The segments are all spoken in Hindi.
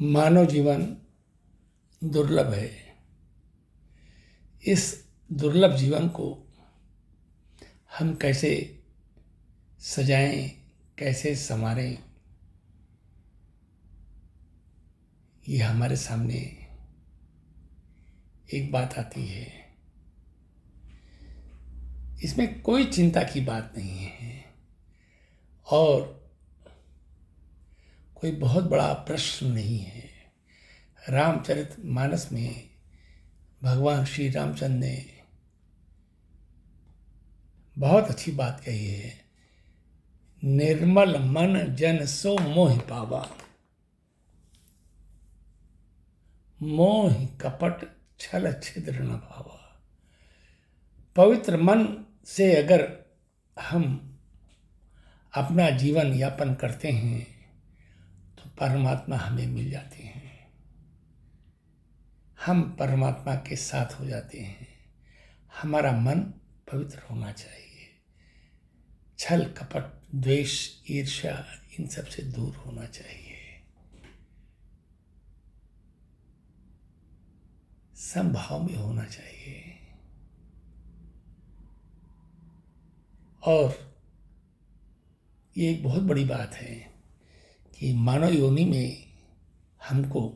मानव जीवन दुर्लभ है। इस दुर्लभ जीवन को हम कैसे सजाएं, कैसे संवारें, ये हमारे सामने एक बात आती है। इसमें कोई चिंता की बात नहीं है और कोई बहुत बड़ा प्रश्न नहीं है। रामचरितमानस में भगवान श्री रामचंद्र ने बहुत अच्छी बात कही है। निर्मल मन जन सो मोहि पावा, मोहि कपट छल छिद्र न भावा। पवित्र मन से अगर हम अपना जीवन यापन करते हैं तो परमात्मा हमें मिल जाते हैं, हम परमात्मा के साथ हो जाते हैं। हमारा मन पवित्र होना चाहिए। छल कपट द्वेष ईर्ष्या इन सब से दूर होना चाहिए। समभाव में होना चाहिए। और ये एक बहुत बड़ी बात है कि मानव योनि में हमको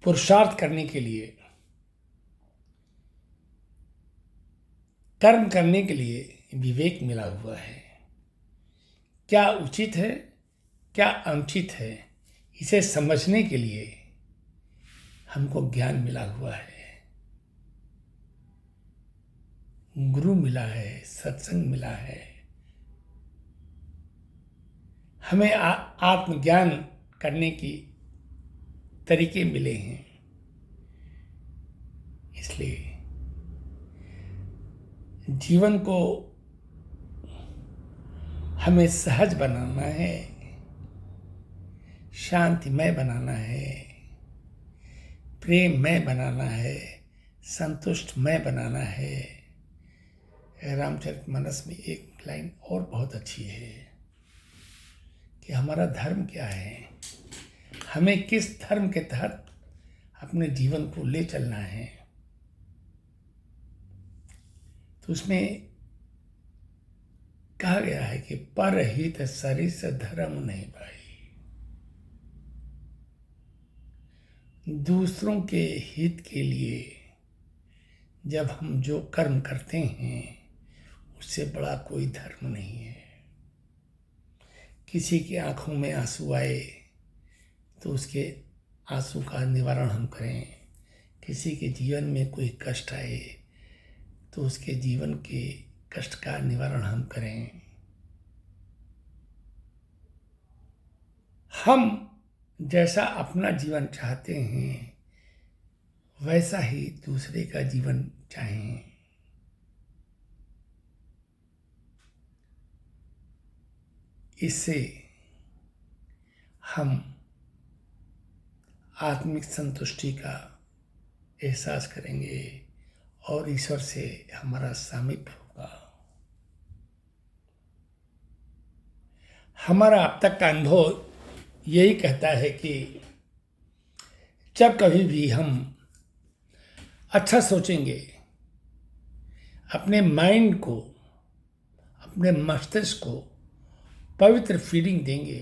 पुरुषार्थ करने के लिए, कर्म करने के लिए विवेक मिला हुआ है। क्या उचित है, क्या अनुचित है, इसे समझने के लिए हमको ज्ञान मिला हुआ है, गुरु मिला है, सत्संग मिला है। हमें आत्मज्ञान करने की तरीके मिले हैं। इसलिए जीवन को हमें सहज बनाना है, शांतिमय बनाना है, प्रेममय बनाना है, संतुष्टमय बनाना है। रामचरितमानस में एक लाइन और बहुत अच्छी है कि हमारा धर्म क्या है, हमें किस धर्म के तहत अपने जीवन को ले चलना है। तो उसमें कहा गया है कि परहित सरिस धर्म नहीं भाई। दूसरों के हित के लिए जब हम जो कर्म करते हैं उससे बड़ा कोई धर्म नहीं है। किसी की आंखों में आंसू आए तो उसके आंसू का निवारण हम करें। किसी के जीवन में कोई कष्ट आए तो उसके जीवन के कष्ट का निवारण हम करें। हम जैसा अपना जीवन चाहते हैं वैसा ही दूसरे का जीवन चाहें। इससे हम आत्मिक संतुष्टि का एहसास करेंगे और ईश्वर से हमारा सामीप्य होगा। हमारा अब तक का अनुभव यही कहता है कि जब कभी भी हम अच्छा सोचेंगे, अपने माइंड को, अपने मस्तिष्क को पवित्र फीलिंग देंगे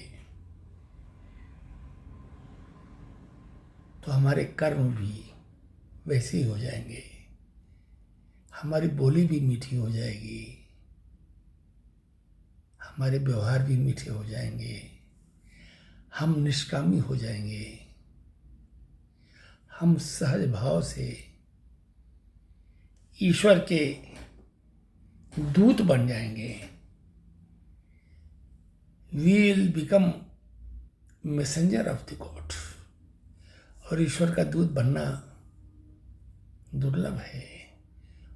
तो हमारे कर्म भी वैसे ही हो जाएंगे, हमारी बोली भी मीठी हो जाएगी, हमारे व्यवहार भी मीठे हो जाएंगे, हम निष्कामी हो जाएंगे, हम सहज भाव से ईश्वर के दूत बन जाएंगे। We will become messenger of the God। और ईश्वर का दूत बनना दुर्लभ है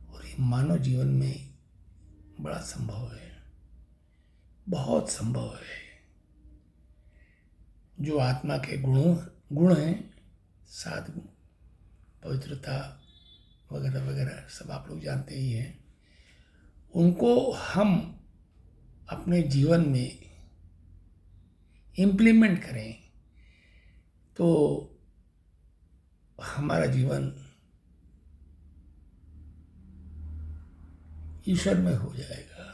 और ये मानव जीवन में बड़ा संभव है, बहुत संभव है। जो आत्मा के गुण हैं, 7 गुण, पवित्रता वगैरह वगैरह सब आप लोग जानते ही हैं। उनको हम अपने जीवन में इम्प्लीमेंट करें तो हमारा जीवन ईश्वर में हो जाएगा।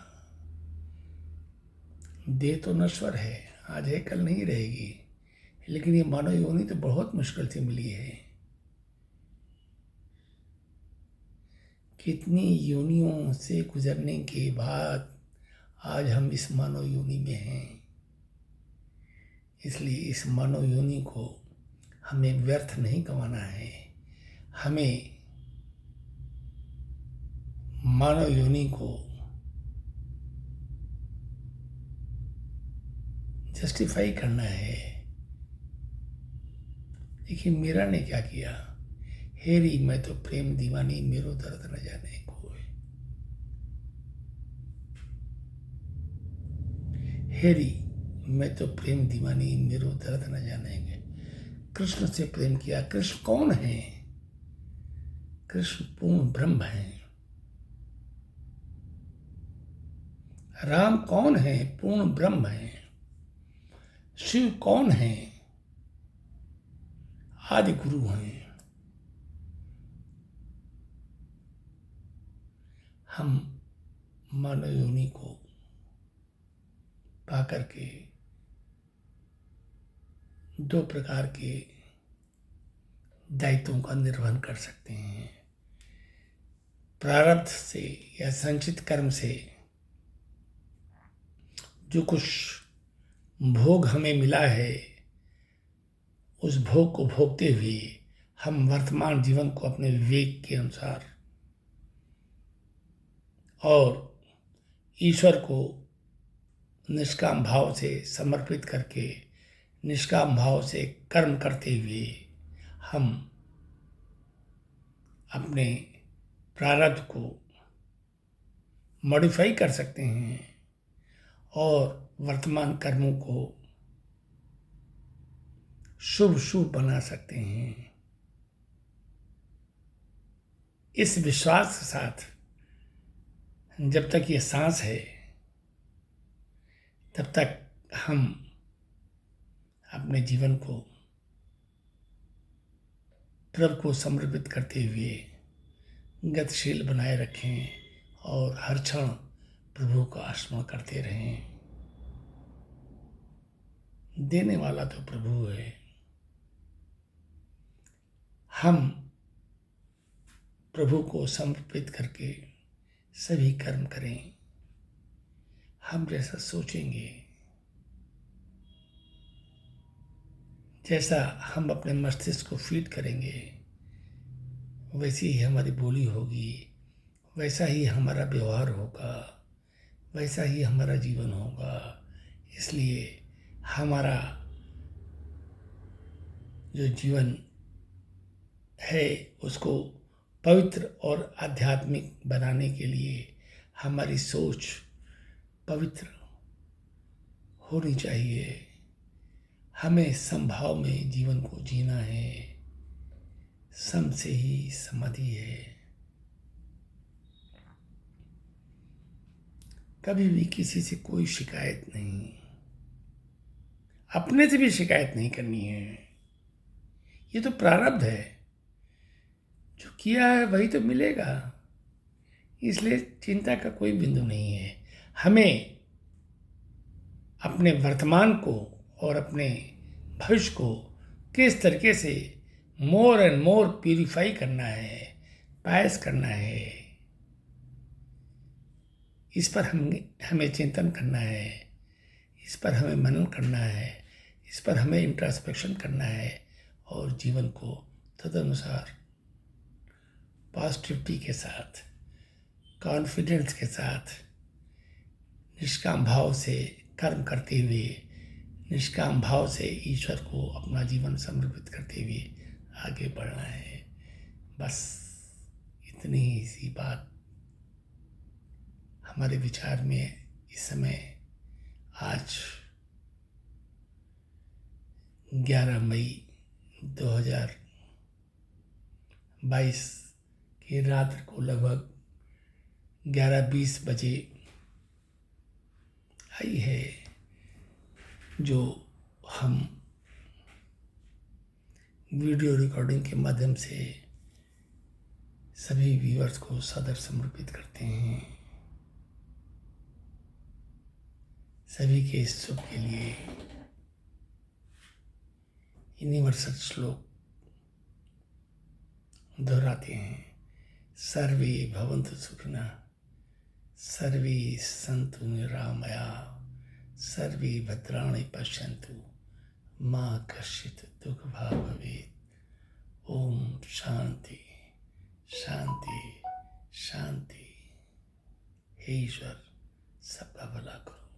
देह तो नश्वर है, आज है कल नहीं रहेगी, लेकिन ये मानव योनि तो बहुत मुश्किल से मिली है। कितनी योनियों से गुजरने के बाद आज हम इस मानव योनि में हैं। इसलिए इस मानव योनि को हमें व्यर्थ नहीं गंवाना है। हमें मानव योनि को जस्टिफाई करना है। देखिए मीरा ने क्या किया, हेरी मैं तो प्रेम दीवानी मेरो दर्द न जाने कोई। हेरी मैं तो प्रेम दीवानी मेरो दर्द न जानेंगे। कृष्ण से प्रेम किया। कृष्ण कौन है? कृष्ण पूर्ण ब्रह्म है। राम कौन है? पूर्ण ब्रह्म है। शिव कौन है? आदि गुरु हैं। हम मानव योनि को पाकर के दो प्रकार के दायित्वों का निर्वहन कर सकते हैं। प्रारब्ध से या संचित कर्म से जो कुछ भोग हमें मिला है, उस भोग को भोगते हुए हम वर्तमान जीवन को अपने विवेक के अनुसार और ईश्वर को निष्काम भाव से समर्पित करके निष्काम भाव से कर्म करते हुए हम अपने प्रारब्ध को मॉडिफाई कर सकते हैं और वर्तमान कर्मों को शुभ शुभ बना सकते हैं। इस विश्वास के साथ जब तक ये सांस है तब तक हम अपने जीवन को प्रभु को समर्पित करते हुए गतिशील बनाए रखें और हर क्षण प्रभु का स्मरण करते रहें। देने वाला तो प्रभु है। हम प्रभु को समर्पित करके सभी कर्म करें। हम जैसा सोचेंगे, जैसा हम अपने मस्तिष्क को फीड करेंगे, वैसी ही हमारी बोली होगी, वैसा ही हमारा व्यवहार होगा, वैसा ही हमारा जीवन होगा। इसलिए हमारा जो जीवन है उसको पवित्र और आध्यात्मिक बनाने के लिए हमारी सोच पवित्र होनी चाहिए। हमें समभाव में जीवन को जीना है। सम से ही समाधि है। कभी भी किसी से कोई शिकायत नहीं, अपने से भी शिकायत नहीं करनी है। ये तो प्रारब्ध है, जो किया है वही तो मिलेगा, इसलिए चिंता का कोई बिंदु नहीं है। हमें अपने वर्तमान को और अपने भविष्य को किस तरीके से मोर एंड मोर प्यूरिफाई करना है, पायस करना है, इस पर हमें चिंतन करना है, इस पर हमें मनन करना है, इस पर हमें इंट्रोस्पेक्शन करना है और जीवन को तदनुसार पॉजिटिविटी के साथ, कॉन्फिडेंस के साथ, निष्काम भाव से कर्म करते हुए, निष्काम भाव से ईश्वर को अपना जीवन समर्पित करते हुए आगे बढ़ना है। बस इतनी ही सी बात हमारे विचार में इस समय आज 11 मई 2022 की रात को लगभग 11:20 बजे आई है, जो हम वीडियो रिकॉर्डिंग के माध्यम से सभी व्यूअर्स को सादर समर्पित करते हैं। सभी के इस शुभ के लिए यूनिवर्सल श्लोक दोहराते हैं। सर्वे भवन्तु सुखिनः, सर्वे सन्तु निरामया, सर्वे भद्राणि पश्यन्तु, मा कश्चित् दुःखभाग् भवेत्। ओम शांति शांति शांति। हे ईश्वर, सबका भला करो,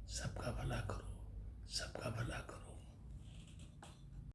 सबका भला करो, सबका भला करो।